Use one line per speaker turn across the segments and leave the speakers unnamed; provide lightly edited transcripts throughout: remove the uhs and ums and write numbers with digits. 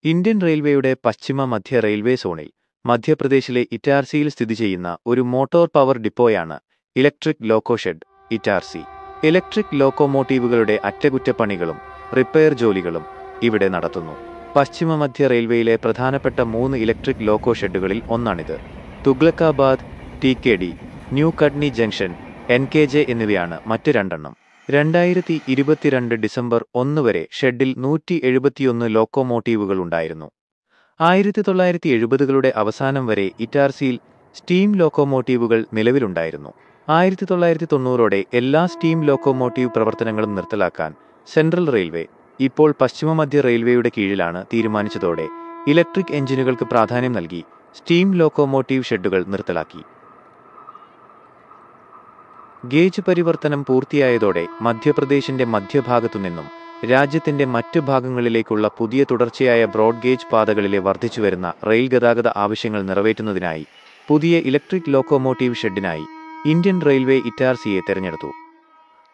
Indian റെയിൽവേയുടെ പശ്ചിമ മധ്യ railway സോണിൽ മധ്യപ്രദേശിലെ ഇറ്റാർസിയിൽ സ്ഥിതി ചെയ്യുന്ന ഒരു മോട്ടോർ പവർ ഡിപ്പോയാണ് electric loco shed Itarsi. Electric ലോക്കോമോട്ടീവുകളുടെ അറ്റകുറ്റപ്പണികളും റിപ്പയർ ജോലികളും ഇവിടെ നടത്തുന്നു. പശ്ചിമ മധ്യ റെയിൽവേയിലെ പ്രധാനപ്പെട്ട 3 ഇലക്ട്രിക് ലോക്കോ ഷെഡുകളിൽ ഒന്നാണിത്. Tughlakabad, TKD, new Katni junction, NKJ എന്നിവയാണ് മറ്റ് 2 എണ്ണം. 2022 ഡിസംബർ 1 വരെ ഷെഡിൽ 171 ലോക്കോമോട്ടീവുകൾ ഉണ്ടായിരുന്നു. 1970കളുടെ അവസാനം വരെ ഇറ്റാർസിയിൽ സ്റ്റീം ലോക്കോമോട്ടീവുകൾ നിലവിലുണ്ടായിരുന്നു. 1990ഓടെ എല്ലാ സ്റ്റീം ലോക്കോമോട്ടീവ് പ്രവർത്തനങ്ങളും നിർത്തലാക്കാൻ സെൻട്രൽ റെയിൽവേ, ഇപ്പോൾ പശ്ചിമ മധ്യ റെയിൽവേയുടെ കീഴിലാണ്, തീരുമാനിച്ചതോടെ ഇലക്ട്രിക് എഞ്ചിനുകൾക്ക് പ്രാധാന്യം നൽകി സ്റ്റീം ലോക്കോമോട്ടീവ് ഷെഡുകൾ നിർത്തലാക്കി. ഗേജ് പരിവർത്തനം പൂർത്തിയായതോടെ മധ്യപ്രദേശിന്റെ മധ്യഭാഗത്തുനിന്നും രാജ്യത്തിന്റെ മറ്റു ഭാഗങ്ങളിലേക്കുള്ള പുതിയ തുടർച്ചയായ ബ്രോഡ് ഗേജ് പാതകളിലെ വർദ്ധിച്ചുവരുന്ന റെയിൽ ഗതാഗത ആവശ്യങ്ങൾ നിറവേറ്റുന്നതിനായി പുതിയ ഇലക്ട്രിക് ലോക്കോമോട്ടീവ് ഷെഡിനായി ഇന്ത്യൻ റെയിൽവേ ഇറ്റാർസിയെ തെരഞ്ഞെടുത്തു.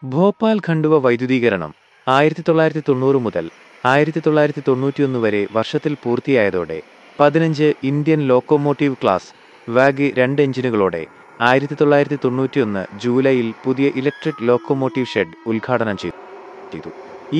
ഭോപ്പാൽ ഖണ്ഡുവ വൈദ്യുതീകരണം 1990 മുതൽ 1991 വരെ വർഷത്തിൽ പൂർത്തിയായതോടെ 15 ഇന്ത്യൻ ലോക്കോമോട്ടീവ് ക്ലാസ് വാഗ് 2 എഞ്ചിനുകളോടെ 1991 ജൂലൈയിൽ പുതിയ ഇലക്ട്രിക് ലോക്കോമോട്ടീവ് ഷെഡ് ഉദ്ഘാടനം ചെയ്തു.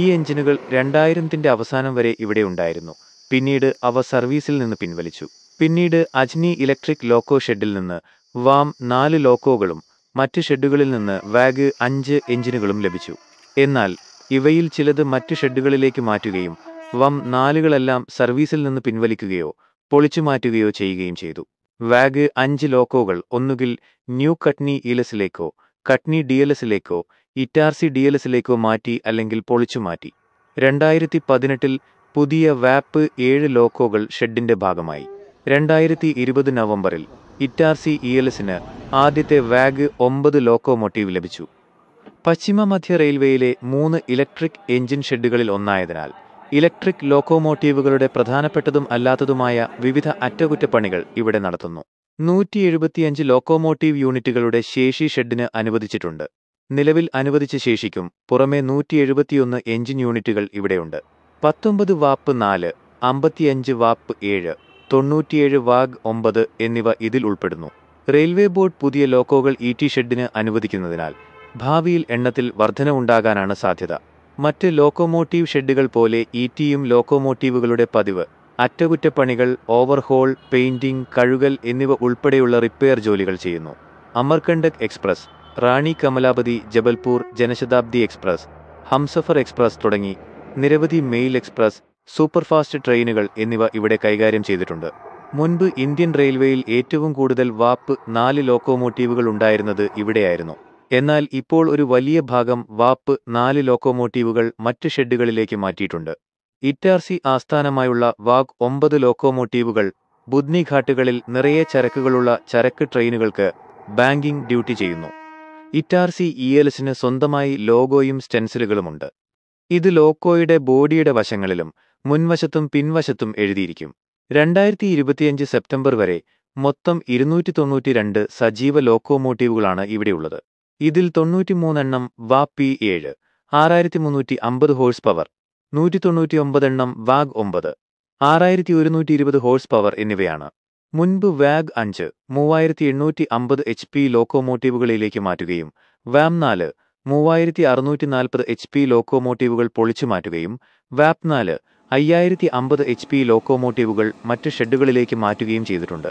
ഈ എഞ്ചിനുകൾ 2000ന്റെ അവസാനം വരെ ഇവിടെ ഉണ്ടായിരുന്നു. പിന്നീട് അവ സർവീസിൽ നിന്ന് പിൻവലിച്ചു. പിന്നീട് അജ്നി ഇലക്ട്രിക് ലോക്കോ ഷെഡിൽ നിന്ന് വാം 4 ലോക്കോകളും മറ്റ് ഷെഡുകളിൽ നിന്ന് വാഗ് 5 എഞ്ചിനുകളും ലഭിച്ചു. എന്നാൽ ഇവയിൽ ചിലത് മറ്റ് ഷെഡുകളിലേക്ക് മാറ്റുകയും വം 4കളെല്ലാം സർവീസിൽ നിന്ന് പിൻവലിക്കുകയോ പൊളിച്ചു മാറ്റുകയോ ചെയ്യുകയും ചെയ്തു. വാഗ് 5 ലോക്കോകൾ ഒന്നുകിൽ ന്യൂ കട്നി ഇലസിലേക്കോ കട്നി DLSിലേക്കോ ഇറ്റാർസി DLSിലേക്കോ മാറ്റി, അല്ലെങ്കിൽ പൊളിച്ചു മാറ്റി. 2018 പുതിയ വാപ്പ് 7 ലോക്കോകൾ ഷെഡിന്റെ ഭാഗമായി. 2020 നവംബറിൽ ഇറ്റാർസി ELSന് ആദ്യത്തെ വാഗ് 9 ലോക്കോമോട്ടീവ് ലഭിച്ചു. പശ്ചിമ മധ്യ റെയിൽവേയിലെ 3 ഇലക്ട്രിക് എഞ്ചിൻ ഷെഡുകളിൽ ഒന്നായതിനാൽ ഇലക്ട്രിക് ലോക്കോമോട്ടീവുകളുടെ പ്രധാനപ്പെട്ടതും അല്ലാത്തതുമായ വിവിധ അറ്റകുറ്റപ്പണികൾ ഇവിടെ നടത്തുന്നു. 175 ലോക്കോമോട്ടീവ് യൂണിറ്റുകളുടെ ശേഷി ഷെഡിന് അനുവദിച്ചിട്ടുണ്ട്. നിലവിൽ അനുവദിച്ച ശേഷിക്കും പുറമെ 171 എഞ്ചിൻ യൂണിറ്റുകൾ ഇവിടെയുണ്ട്. 19 വാപ്പ് 4, 55 വാപ്പ് 7, 97 വാഗ് 9 എന്നിവ ഇതിൽ ഉൾപ്പെടുന്നു. റെയിൽവേ ബോർഡ് പുതിയ ലോക്കോകൾ ET ഷെഡിന് അനുവദിക്കുന്നതിനാൽ ഭാവിയിൽ എണ്ണത്തിൽ വർധനവുണ്ടാകാനാണ് സാധ്യത. മറ്റ് ലോക്കോമോട്ടീവ് ഷെഡുകൾ പോലെ ETയും ലോക്കോമോട്ടീവുകളുടെ പതിവ് അറ്റകുറ്റപ്പണികൾ, ഓവർഹോൾ, പെയിന്റിംഗ്, കഴുകൽ എന്നിവ ഉൾപ്പെടെയുള്ള റിപ്പയർ ജോലികൾ ചെയ്യുന്നു. അമർകണ്ടക് എക്സ്പ്രസ്, റാണി കമലാപതി ജബൽപൂർ ജനശതാബ്ദി എക്സ്പ്രസ്, ഹംസഫർ എക്സ്പ്രസ് തുടങ്ങി നിരവധി മെയിൽ എക്സ്പ്രസ്, സൂപ്പർഫാസ്റ്റ് ട്രെയിനുകൾ എന്നിവ ഇവിടെ കൈകാര്യം ചെയ്തിട്ടുണ്ട്. മുൻപ് ഇന്ത്യൻ റെയിൽവേയിൽ ഏറ്റവും കൂടുതൽ വാപ്പ് 4 ലോക്കോമോട്ടീവുകൾ ഉണ്ടായിരുന്നത് ഇവിടെയായിരുന്നു. എന്നാൽ ഇപ്പോൾ ഒരു വലിയ ഭാഗം വാപ്പ് 4 ലോക്കോമോട്ടീവുകൾ മറ്റ് ഷെഡുകളിലേക്ക് മാറ്റിയിട്ടുണ്ട്. ഇറ്റാർസി ആസ്ഥാനമായുള്ള വാഗ് 9 ലോക്കോമോട്ടീവുകൾ ബുദ്നി ഘാട്ടുകളിൽ നിറയെ ചരക്കുകളുള്ള ചരക്ക് ട്രെയിനുകൾക്ക് ബാങ്കിംഗ് ഡ്യൂട്ടി ചെയ്യുന്നു. ഇറ്റാർസി ELSന് സ്വന്തമായി ലോഗോയും സ്റ്റെൻസിലുകളുമുണ്ട്. ഇത് ലോക്കോയുടെ ബോഡിയുടെ വശങ്ങളിലും മുൻവശത്തും പിൻവശത്തും എഴുതിയിരിക്കും. 2025 സെപ്റ്റംബർ വരെ മൊത്തം 292 സജീവ ലോക്കോമോട്ടീവുകളാണ് ഇവിടെയുള്ളത്. ഇതിൽ 93 എണ്ണം വാപ്പ് 7, 6350 ഹോഴ്സ് പവർ, 199 എണ്ണം വാഗ് 9, 6120 ഹോഴ്സ് പവർ എന്നിവയാണ്. മുൻപ് വാഗ് 5 3850 HP ലോക്കോമോട്ടീവുകളിലേക്ക് മാറ്റുകയും വാം 4 3640 HP ലോക്കോമോട്ടീവുകൾ പൊളിച്ചു മാറ്റുകയും വാപ്പ് 4 5050 HP ലോക്കോമോട്ടീവുകൾ മറ്റ് ഷെഡുകളിലേക്ക് മാറ്റുകയും ചെയ്തിട്ടുണ്ട്.